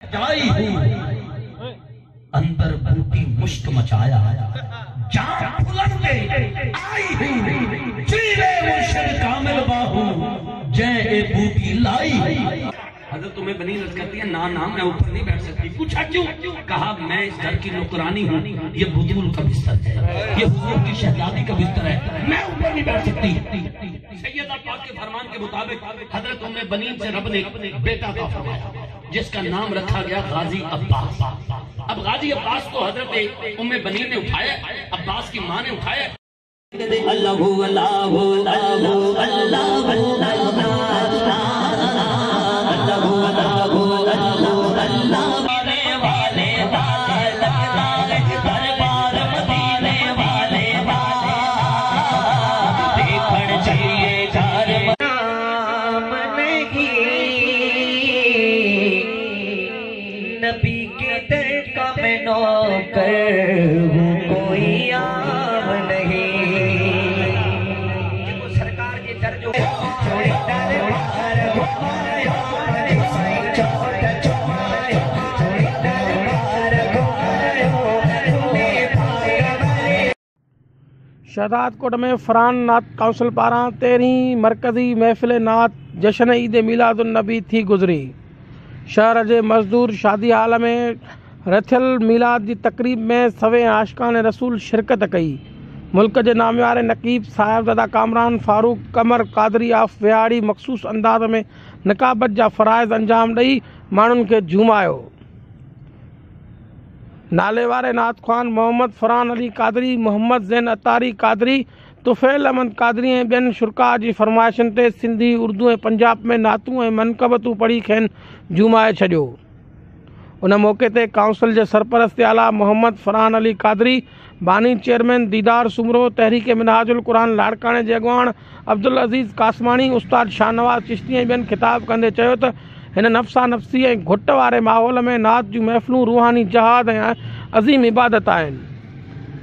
जाई हूँ अंदर बूटी मुश्क मचाया, जान फुलन दे आई हूँ चीरे मुर्शिद कामिल बाहू जय ए बूटी लाई। हजरत तुम्हें बनी रज करती है ना मैं ऊपर नहीं बैठ सकती। पूछा क्यों? कहा मैं इस घर की नौकरानी हूँ, ये बुतूल का बिस्तर है, ये हुजूर की शहजादी का बिस्तर है, मैं ऊपर नहीं बैठ सकती। सैयदा पाक के फरमान के मुताबिक हजरत उम्मे बनीन से रब ने बेटा का फरमाया जिसका नाम रखा गया गाजी अब्बास। अब गाजी अब्बास को हजरत उम्मे बनीन ने उठाया, अब्बास की माँ ने उठाया। अल्लाहु अल्लाहु अल्लाहु अल्लाहु नबी के दर का मैं नौकर हूँ, कोई आम नहीं। सरकार के दर जो शहदादकोट में फरहान नात काउंसिल पारां 13वीं मरकज़ी महफ़िल नात जश्न ईद मिलादुन नबी थी गुज़री। शहर जे मज़दूर शादी हाल में रथियल मिलाद की तकरीब में सवे आशिकान रसूल शिरकत कई। मुल्क के नामवार नकीब साहिबज़ादा कामरान फारूक कमर कादरी ऑफ विहाड़ी मखसूस अंदाज में निकाबत जा फ़राइज़ अंजाम ॾेई माण्हुनि खे झूमायो। नाले वारे नात ख़्वान मोहम्मद फरहान अली कादरी, मोहम्मद ज़ैन अतारी कादरी, तुफ़ैल अहमद कादरी ऐं ॿियनि शुरका जी फरमाइशनि ते सिंधी, उर्दू ऐं पंजाब में नातूं ऐं मनक़बतूं पढ़ी खेनि झूमाए छॾियो। उन मौक़े ते काउंसिल जे सरपरस्त आला मोहम्मद फरहान अली कादरी, बानी चेयरमैन दीदार सुमरो, तहरीक मिनहाजुल क़ुरान लाड़काणे जे अॻुवाण अब्दुल अज़ीज़ कासमानी, उस्ताद शाहनवाज़ चिश्ती ऐं ॿियनि ख़िताब कंदे चयो त हिन नफ़्सा नफ़्सी ऐं घुट वारे माहौल में नात जूं महफ़िलूं रूहानी जहाद ऐं अज़ीम इबादत आहिनि।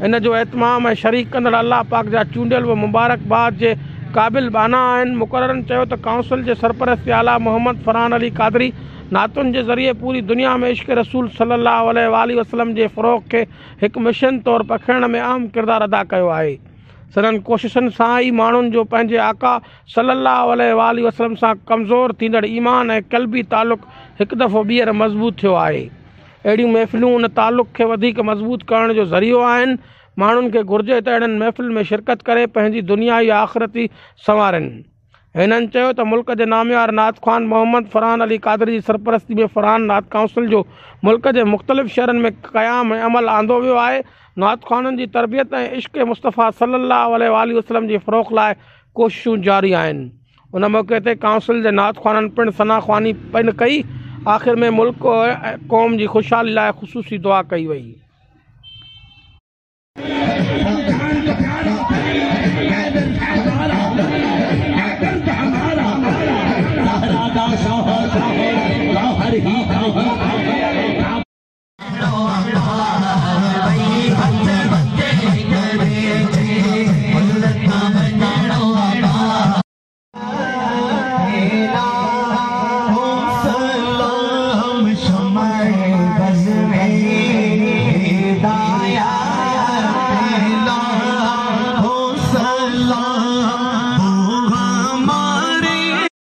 इन जो एतमाम ऐं शरीक कंदड़ अल्लाह पाक जा चूंडियल व मुबारकबाद जे क़ाबिल बाना आहिनि। मुक़ररनि चयो त काउंसिल जे सरपरस्त आला मोहम्मद फरहान अली कादरी नातुनि जे ज़रिए पूरी दुनिया में इश्क़ रसूल सल्लल्लाहु अलैहि वसल्लम जे फ़रोग़ खे हिकु मिशन तौरु पखिड़ण में अहम किरदारु अदा कयो आहे। सदन कोशिशुनि सां ई माण्हुनि जो पंहिंजे आका सल्लल्लाहु अलैहि वसल्लम सां कमज़ोर थींदड़ ईमान ऐं क़ल्बी तालुक़ हिकु दफ़ो ॿीहर मज़बूत थियो आहे। अहिड़ियूं महफ़िलूं उन तालुक़ खे वधीक मज़बूत करण जो ज़रियो आहिनि। माण्हुनि खे घुर्जे त अहिड़नि महफ़िल में शिरकत करे पंहिंजी दुनियाई आख़िरती संवारनि। हिननि चयो त मुल्क जे नामवार नात ख़्वान मोहम्मद फरहान अली कादरी जी सरपरस्ती में फरहान नात काउंसिल जो मुल्क जे मुख़्तलिफ़ शहरनि में क़याम ऐं अमल आंदो वियो आहे। नात ख़्वाननि जी तरबियत ऐं इश्क़ मुस्तफ़ा सल्लल्लाहु अलैहि वसल्लम जे फ़रोग़ लाइ कोशिशूं जारी आहिनि। उन मौक़े ते काउंसिल जे नात ख़्वाननि पिणु सना ख़्वानी पिणु कई। आख़िर में मुल्क ऐं क़ौम जी ख़ुशहाली लाइ ख़ुसूसी दुआ कई वई। हर ही